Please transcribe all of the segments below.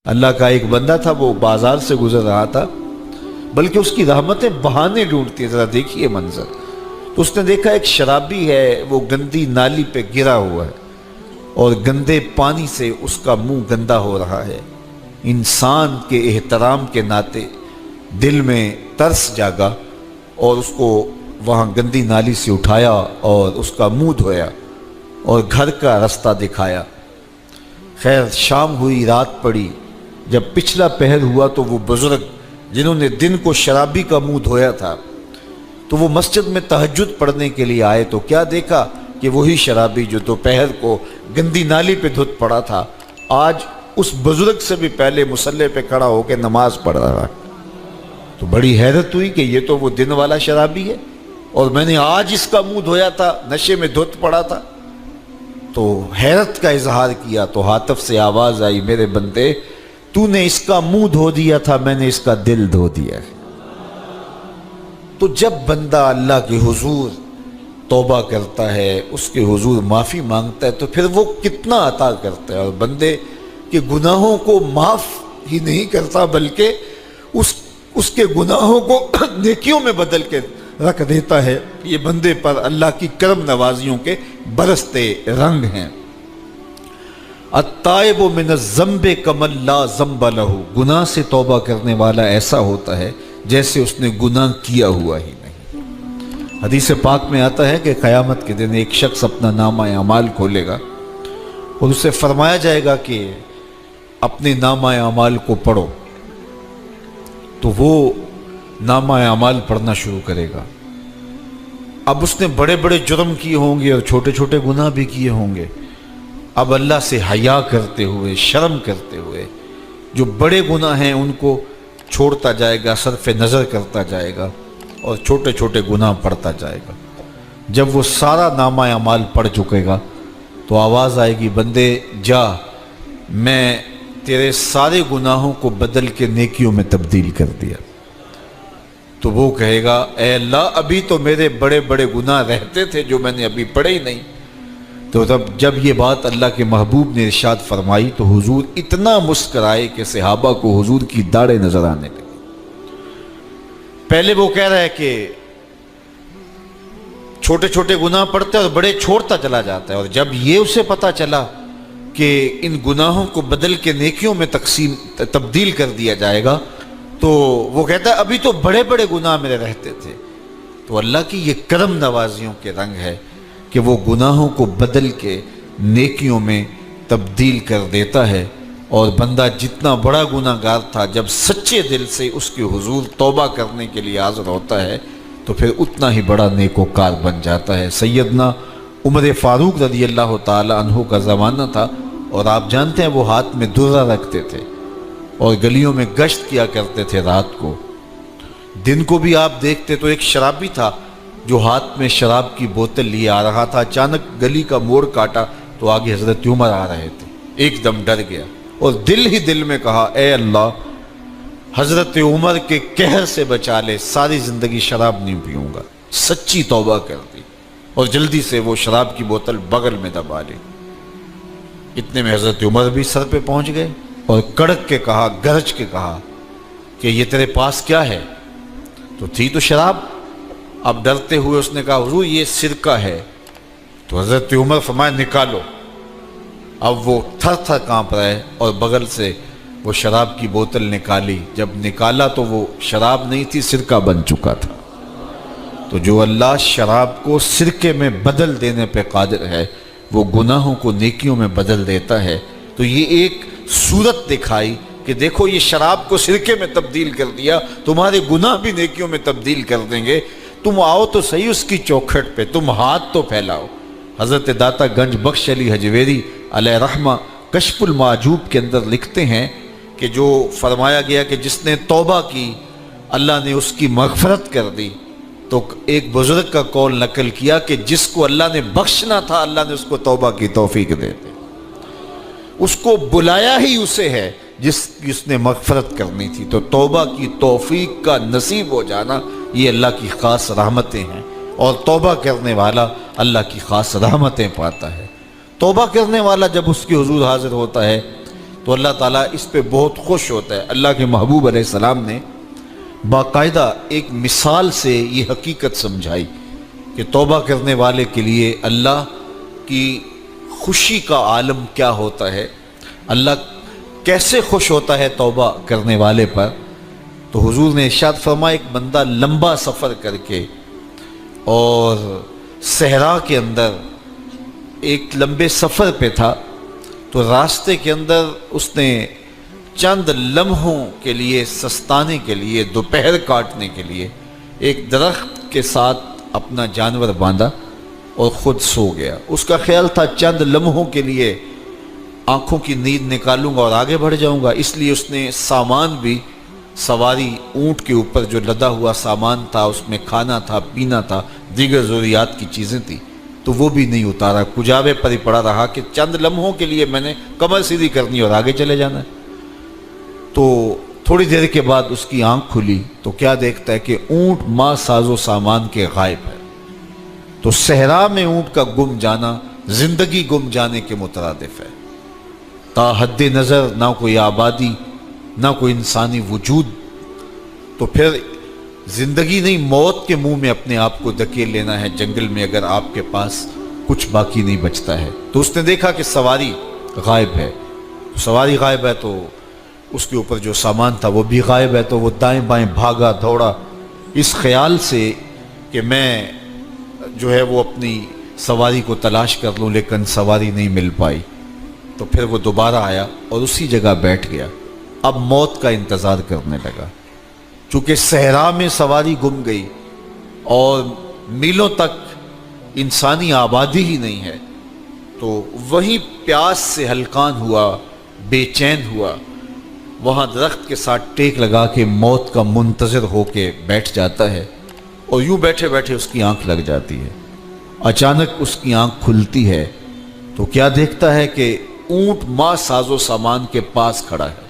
اللہ کا ایک بندہ تھا، وہ بازار سے گزر رہا تھا، بلکہ اس کی رحمتیں بہانے ڈھونڈتی ہیں۔ ذرا دیکھیے منظر۔ تو اس نے دیکھا ایک شرابی ہے، وہ گندی نالی پہ گرا ہوا ہے اور گندے پانی سے اس کا منہ گندا ہو رہا ہے۔ انسان کے احترام کے ناطے دل میں ترس جاگا اور اس کو وہاں گندی نالی سے اٹھایا اور اس کا منہ دھویا اور گھر کا رستہ دکھایا۔ خیر شام ہوئی، رات پڑی، جب پچھلا پہر ہوا تو وہ بزرگ جنہوں نے دن کو شرابی کا منہ دھویا تھا تو وہ مسجد میں تہجد پڑھنے کے لیے آئے تو کیا دیکھا کہ وہی شرابی جو دوپہر کو گندی نالی پہ دھت پڑا تھا آج اس بزرگ سے بھی پہلے مصلی پہ کھڑا ہو کے نماز پڑھ رہا ہے۔ تو بڑی حیرت ہوئی کہ یہ تو وہ دن والا شرابی ہے اور میں نے آج اس کا منہ دھویا تھا، نشے میں دھت پڑا تھا۔ تو حیرت کا اظہار کیا تو ہاتف سے آواز آئی، میرے بندے تو نے اس کا منہ دھو دیا تھا، میں نے اس کا دل دھو دیا ہے۔ تو جب بندہ اللہ کے حضور توبہ کرتا ہے، اس کے حضور معافی مانگتا ہے تو پھر وہ کتنا عطا کرتا ہے، اور بندے کے گناہوں کو معاف ہی نہیں کرتا بلکہ اس کے گناہوں کو نیکیوں میں بدل کے رکھ دیتا ہے۔ یہ بندے پر اللہ کی کرم نوازیوں کے برستے رنگ ہیں۔ التائب من الذنب کمن لا ذنب لہ، گناہ سے توبہ کرنے والا ایسا ہوتا ہے جیسے اس نے گناہ کیا ہوا ہی نہیں۔ حدیث پاک میں آتا ہے کہ قیامت کے دن ایک شخص اپنا نامہ اعمال کھولے گا اور اسے فرمایا جائے گا کہ اپنے نامہ اعمال کو پڑھو، تو وہ نامہ اعمال پڑھنا شروع کرے گا۔ اب اس نے بڑے بڑے جرم کیے ہوں گے اور چھوٹے چھوٹے گناہ بھی کیے ہوں گے۔ اب اللہ سے حیا کرتے ہوئے، شرم کرتے ہوئے جو بڑے گناہ ہیں ان کو چھوڑتا جائے گا، صرف نظر کرتا جائے گا اور چھوٹے چھوٹے گناہ پڑھتا جائے گا۔ جب وہ سارا نامہ اعمال پڑھ چکے گا تو آواز آئے گی، بندے جا، میں تیرے سارے گناہوں کو بدل کے نیکیوں میں تبدیل کر دیا۔ تو وہ کہے گا، اے اللہ ابھی تو میرے بڑے بڑے گناہ رہتے تھے جو میں نے ابھی پڑھے ہی نہیں۔ تو جب یہ بات اللہ کے محبوب نے ارشاد فرمائی تو حضور اتنا مسکرائے کہ صحابہ کو حضور کی داڑھیں نظر آنے لگی۔ پہلے وہ کہہ رہا ہے کہ چھوٹے چھوٹے گناہ پڑھتے اور بڑے چھوڑتا چلا جاتا ہے، اور جب یہ اسے پتا چلا کہ ان گناہوں کو بدل کے نیکیوں میں تبدیل کر دیا جائے گا تو وہ کہتا ہے ابھی تو بڑے بڑے گناہ میرے رہتے تھے۔ تو اللہ کی یہ کرم نوازیوں کے رنگ ہے کہ وہ گناہوں کو بدل کے نیکیوں میں تبدیل کر دیتا ہے، اور بندہ جتنا بڑا گناہ گار تھا جب سچے دل سے اس کے حضور توبہ کرنے کے لیے حاضر ہوتا ہے تو پھر اتنا ہی بڑا نیکوکار بن جاتا ہے۔ سیدنا عمر فاروق رضی اللہ تعالی عنہ کا زمانہ تھا، اور آپ جانتے ہیں وہ ہاتھ میں درہ رکھتے تھے اور گلیوں میں گشت کیا کرتے تھے رات کو۔ دن کو بھی آپ دیکھتے تو ایک شرابی تھا جو ہاتھ میں شراب کی بوتل لیے آ رہا تھا۔ اچانک گلی کا موڑ کاٹا تو آگے حضرت عمر آ رہے تھے، ایک دم ڈر گیا اور دل ہی دل میں کہا، اے اللہ حضرت عمر کے قہر سے بچا لے، ساری زندگی شراب نہیں پیوں گا۔ سچی توبہ کر دی اور جلدی سے وہ شراب کی بوتل بغل میں دبا لی۔ اتنے میں حضرت عمر بھی سر پہ پہنچ گئے اور کڑک کے کہا، گرج کے کہا کہ یہ تیرے پاس کیا ہے؟ تو تھی تو شراب۔ اب ڈرتے ہوئے اس نے کہا، حضور یہ سرکہ ہے۔ تو حضرت عمر فرمایا، نکالو۔ اب وہ تھر تھر کانپ رہے اور بغل سے وہ شراب کی بوتل نکالی۔ جب نکالا تو وہ شراب نہیں تھی، سرکہ بن چکا تھا۔ تو جو اللہ شراب کو سرکے میں بدل دینے پہ قادر ہے، وہ گناہوں کو نیکیوں میں بدل دیتا ہے۔ تو یہ ایک صورت دکھائی کہ دیکھو یہ شراب کو سرکے میں تبدیل کر دیا، تمہارے گناہ بھی نیکیوں میں تبدیل کر دیں گے۔ تم آؤ تو صحیح اس کی چوکھٹ پہ، تم ہاتھ تو پھیلاؤ۔ حضرت داتا گنج بخش علی حجویری علیہ رحمہ کشف المعجوب کے اندر لکھتے ہیں کہ جو فرمایا گیا کہ جس نے توبہ کی اللہ نے اس کی مغفرت کر دی، تو ایک بزرگ کا قول نقل کیا کہ جس کو اللہ نے بخشنا تھا اللہ نے اس کو توبہ کی توفیق دے دی۔ اس کو بلایا ہی اسے ہے جس نے مغفرت کرنی تھی۔ تو توبہ کی توفیق کا نصیب ہو جانا یہ اللہ کی خاص رحمتیں ہیں، اور توبہ کرنے والا اللہ کی خاص رحمتیں پاتا ہے۔ توبہ کرنے والا جب اس کے حضور حاضر ہوتا ہے تو اللہ تعالیٰ اس پہ بہت خوش ہوتا ہے۔ اللہ کے محبوب علیہ السلام نے باقاعدہ ایک مثال سے یہ حقیقت سمجھائی کہ توبہ کرنے والے کے لیے اللہ کی خوشی کا عالم کیا ہوتا ہے، اللہ کیسے خوش ہوتا ہے توبہ کرنے والے پر۔ تو حضور نے ارشاد فرمایا ایک بندہ لمبا سفر کر کے اور صحرا کے اندر ایک لمبے سفر پہ تھا، تو راستے کے اندر اس نے چند لمحوں کے لیے سستانے کے لیے، دوپہر کاٹنے کے لیے ایک درخت کے ساتھ اپنا جانور باندھا اور خود سو گیا۔ اس کا خیال تھا چند لمحوں کے لیے آنکھوں کی نیند نکالوں گا اور آگے بڑھ جاؤں گا، اس لیے اس نے سامان بھی سواری اونٹ کے اوپر جو لدا ہوا سامان تھا، اس میں کھانا تھا، پینا تھا، دیگر ضروریات کی چیزیں تھیں، تو وہ بھی نہیں اتارا، کجاوے پر ہی پڑا رہا کہ چند لمحوں کے لیے میں نے کمر سیدھی کرنی اور آگے چلے جانا ہے۔ تو تھوڑی دیر کے بعد اس کی آنکھ کھلی تو کیا دیکھتا ہے کہ اونٹ ماں ساز و سامان کے غائب ہے۔ تو صحرا میں اونٹ کا گم جانا زندگی گم جانے کے مترادف ہے۔ تا حد نظر نہ کوئی آبادی، نہ کوئی انسانی وجود، تو پھر زندگی نہیں موت کے منہ میں اپنے آپ کو دھکیل لینا ہے جنگل میں، اگر آپ کے پاس کچھ باقی نہیں بچتا ہے۔ تو اس نے دیکھا کہ سواری غائب ہے، سواری غائب ہے تو اس کے اوپر جو سامان تھا وہ بھی غائب ہے، تو وہ دائیں بائیں بھاگا دوڑا اس خیال سے کہ میں جو ہے وہ اپنی سواری کو تلاش کر لوں، لیکن سواری نہیں مل پائی۔ تو پھر وہ دوبارہ آیا اور اسی جگہ بیٹھ گیا، اب موت کا انتظار کرنے لگا۔ چونکہ صحرا میں سواری گم گئی اور میلوں تک انسانی آبادی ہی نہیں ہے، تو وہیں پیاس سے ہلکان ہوا، بے چین ہوا، وہاں درخت کے ساتھ ٹیک لگا کے موت کا منتظر ہو کے بیٹھ جاتا ہے، اور یوں بیٹھے بیٹھے اس کی آنکھ لگ جاتی ہے۔ اچانک اس کی آنکھ کھلتی ہے تو کیا دیکھتا ہے کہ اونٹ ماں ساز و سامان کے پاس کھڑا ہے۔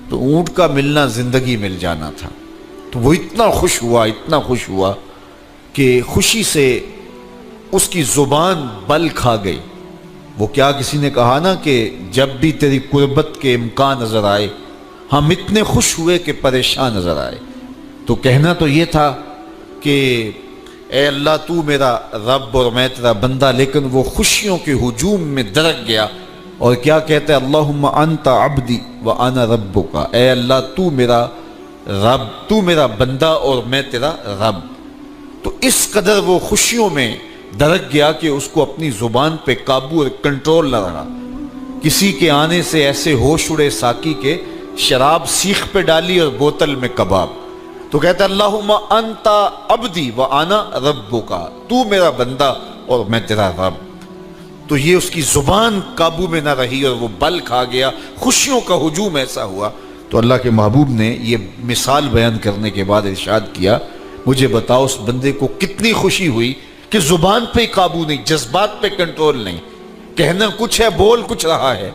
تو اونٹ کا ملنا زندگی مل جانا تھا، تو وہ اتنا خوش ہوا کہ خوشی سے اس کی زبان بل کھا گئی۔ وہ کیا کسی نے کہا نا کہ جب بھی تیری قربت کے امکان نظر آئے ہم اتنے خوش ہوئے کہ پریشان نظر آئے۔ تو کہنا تو یہ تھا کہ اے اللہ تو میرا رب اور میں تیرا بندہ، لیکن وہ خوشیوں کے ہجوم میں درک گیا اور کیا کہتا ہے، اللہم انت عبدی وانا ربک، اے اللہ تو میرا رب، تو میرا بندہ اور میں تیرا رب۔ تو اس قدر وہ خوشیوں میں درک گیا کہ اس کو اپنی زبان پہ قابو اور کنٹرول نہ رہا۔ کسی کے آنے سے ایسے ہوش اڑے ساقی کے، شراب سیخ پہ ڈالی اور بوتل میں کباب۔ تو کہتا ہے اللہم انت عبدی وانا ربک، تو میرا بندہ اور میں تیرا رب۔ تو یہ اس کی زبان قابو میں نہ رہی اور وہ بل کھا گیا، خوشیوں کا ہجوم ایسا ہوا۔ تو اللہ کے محبوب نے یہ مثال بیان کرنے کے بعد ارشاد کیا، مجھے بتاؤ اس بندے کو کتنی خوشی ہوئی کہ زبان پہ قابو نہیں، جذبات پہ کنٹرول نہیں، کہنا کچھ ہے بول کچھ رہا ہے۔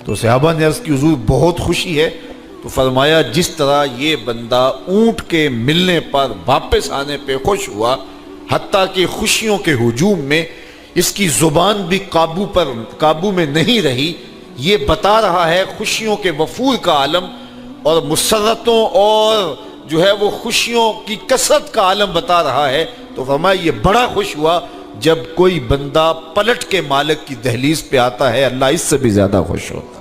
تو صحابہ نے عرض کی حضور بہت خوشی ہے۔ تو فرمایا جس طرح یہ بندہ اونٹ کے ملنے پر واپس آنے پہ خوش ہوا، حتیٰ کہ خوشیوں کے ہجوم میں اس کی زبان بھی قابو میں نہیں رہی، یہ بتا رہا ہے خوشیوں کے وفور کا عالم اور مسرتوں اور جو ہے وہ خوشیوں کی کثرت کا عالم بتا رہا ہے۔ تو فرمایا یہ بڑا خوش ہوا جب کوئی بندہ پلٹ کے مالک کی دہلیز پہ آتا ہے، اللہ اس سے بھی زیادہ خوش ہوتا ہے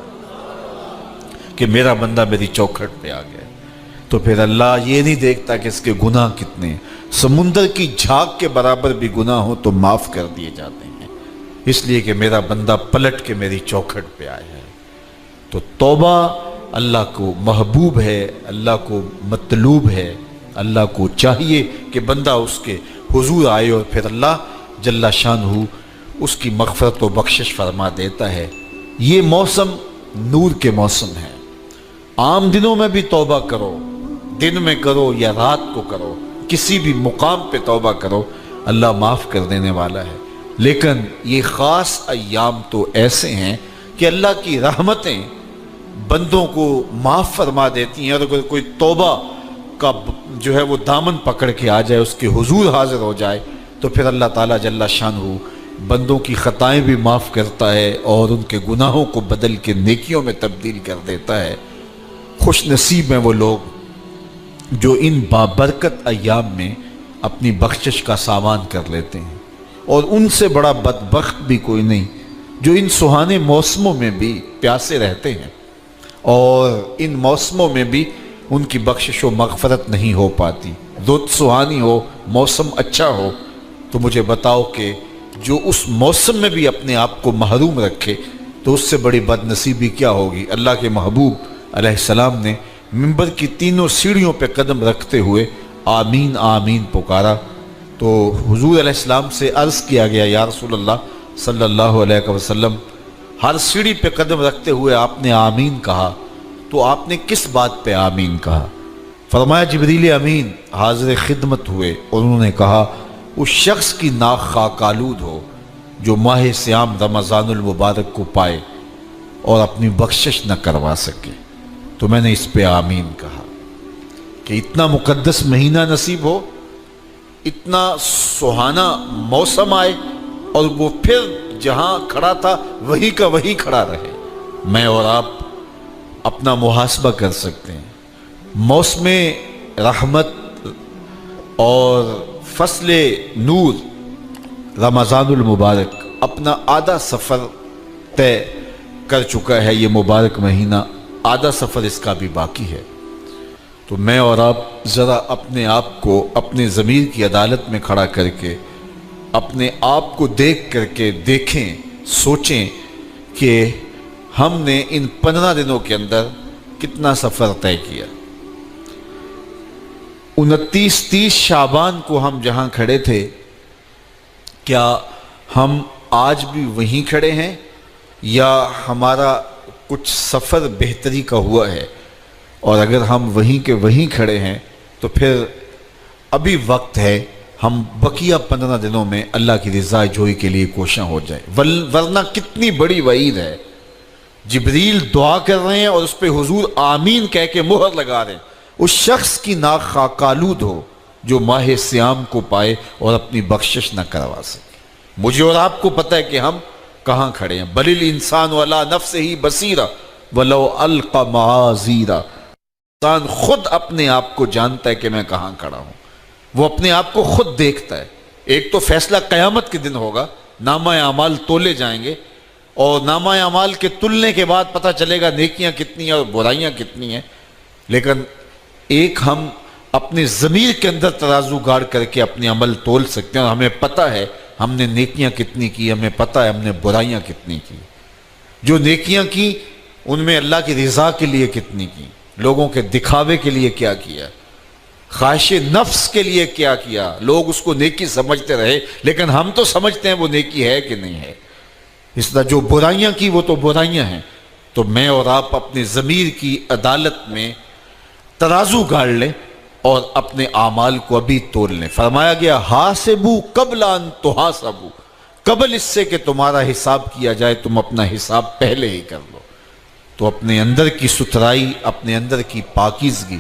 کہ میرا بندہ میری چوکھٹ پہ آ گیا۔ تو پھر اللہ یہ نہیں دیکھتا کہ اس کے گناہ کتنے ہیں، سمندر کی جھاگ کے برابر بھی گناہ ہو تو معاف کر دیے جاتے ہیں، اس لیے کہ میرا بندہ پلٹ کے میری چوکھٹ پہ آیا ہے۔ تو توبہ اللہ کو محبوب ہے، اللہ کو مطلوب ہے، اللہ کو چاہیے کہ بندہ اس کے حضور آئے اور پھر اللہ جل شانہ اس کی مغفرت و بخشش فرما دیتا ہے۔ یہ موسم نور کے موسم ہے، عام دنوں میں بھی توبہ کرو، دن میں کرو یا رات کو کرو، کسی بھی مقام پہ توبہ کرو، اللہ معاف کر دینے والا ہے۔ لیکن یہ خاص ایام تو ایسے ہیں کہ اللہ کی رحمتیں بندوں کو معاف فرما دیتی ہیں، اور اگر کوئی توبہ کا جو ہے وہ دامن پکڑ کے آ جائے، اس کے حضور حاضر ہو جائے، تو پھر اللہ تعالیٰ جل شانہ بندوں کی خطائیں بھی معاف کرتا ہے اور ان کے گناہوں کو بدل کے نیکیوں میں تبدیل کر دیتا ہے۔ خوش نصیب ہیں وہ لوگ جو ان بابرکت ایام میں اپنی بخشش کا سامان کر لیتے ہیں، اور ان سے بڑا بدبخت بھی کوئی نہیں جو ان سہانے موسموں میں بھی پیاسے رہتے ہیں اور ان موسموں میں بھی ان کی بخشش و مغفرت نہیں ہو پاتی۔ رت سہانی ہو، موسم اچھا ہو، تو مجھے بتاؤ کہ جو اس موسم میں بھی اپنے آپ کو محروم رکھے تو اس سے بڑی بد نصیبی کیا ہوگی۔ اللہ کے محبوب علیہ السلام نے منبر کی تینوں سیڑھیوں پہ قدم رکھتے ہوئے آمین آمین پکارا، تو حضور علیہ السلام سے عرض کیا گیا یا رسول اللہ صلی اللہ علیہ وسلم، ہر سیڑھی پہ قدم رکھتے ہوئے آپ نے آمین کہا، تو آپ نے کس بات پہ آمین کہا؟ فرمایا جبریل امین حاضر خدمت ہوئے اور انہوں نے کہا اس شخص کی ناک خاک آلود ہو جو ماہ صیام رمضان المبارک کو پائے اور اپنی بخشش نہ کروا سکے۔ تو میں نے اس پہ آمین کہا کہ اتنا مقدس مہینہ نصیب ہو، اتنا سہانا موسم آئے اور وہ پھر جہاں کھڑا تھا وہی کا وہی کھڑا رہے۔ میں اور آپ اپنا محاسبہ کر سکتے ہیں۔ موسم رحمت اور فصل نور رمضان المبارک اپنا آدھا سفر طے کر چکا ہے، یہ مبارک مہینہ آدھا سفر اس کا بھی باقی ہے۔ تو میں اور آپ ذرا اپنے آپ کو اپنے ضمیر کی عدالت میں کھڑا کر کے اپنے آپ کو دیکھ کر کے دیکھیں، سوچیں کہ ہم نے ان 15 دنوں کے اندر کتنا سفر طے کیا۔ 29-30 شعبان کو ہم جہاں کھڑے تھے، کیا ہم آج بھی وہیں کھڑے ہیں یا ہمارا کچھ سفر بہتری کا ہوا ہے؟ اور اگر ہم وہیں کے وہیں کھڑے ہیں تو پھر ابھی وقت ہے، ہم بقیہ 15 دنوں میں اللہ کی رضا جوئی کے لیے کوشاں ہو جائیں، ورنہ کتنی بڑی وعید ہے۔ جبریل دعا کر رہے ہیں اور اس پہ حضور آمین کہہ کے مہر لگا رہے ہیں، اس شخص کی ناک خاک آلود ہو جو ماہ صیام کو پائے اور اپنی بخشش نہ کروا سکے۔ مجھے اور آپ کو پتہ ہے کہ ہم کہاں کھڑے ہیں۔ بل الانسان علی نفسہ بصیرہ ولو القی معاذیرہ، انسان خود اپنے آپ کو جانتا ہے کہ میں کہاں کھڑا ہوں، وہ اپنے آپ کو خود دیکھتا ہے۔ ایک تو فیصلہ قیامت کے دن ہوگا، نامہ اعمال تولے جائیں گے اور نامہ اعمال کے تلنے کے بعد پتہ چلے گا نیکیاں کتنی ہیں اور برائیاں کتنی ہیں، لیکن ایک ہم اپنے ضمیر کے اندر ترازو گاڑ کر کے اپنے عمل تول سکتے ہیں اور ہمیں پتہ ہے ہم نے نیکیاں کتنی کی، ہمیں پتہ ہے ہم نے برائیاں کتنی کی۔ جو نیکیاں کی ان میں اللہ کی رضا کے لیے کتنی کی، لوگوں کے دکھاوے کے لیے کیا کیا، خواہش نفس کے لیے کیا کیا، لوگ اس کو نیکی سمجھتے رہے لیکن ہم تو سمجھتے ہیں وہ نیکی ہے کہ نہیں ہے۔ اس طرح جو برائیاں کی وہ تو برائیاں ہیں۔ تو میں اور آپ اپنے ضمیر کی عدالت میں ترازو گاڑ لیں اور اپنے اعمال کو ابھی تول لیں۔ فرمایا گیا حاسبو قبل ان تحاسبو، قبل اس سے کہ تمہارا حساب کیا جائے تم اپنا حساب پہلے ہی کر لو۔ تو اپنے اندر کی ستھرائی، اپنے اندر کی پاکیزگی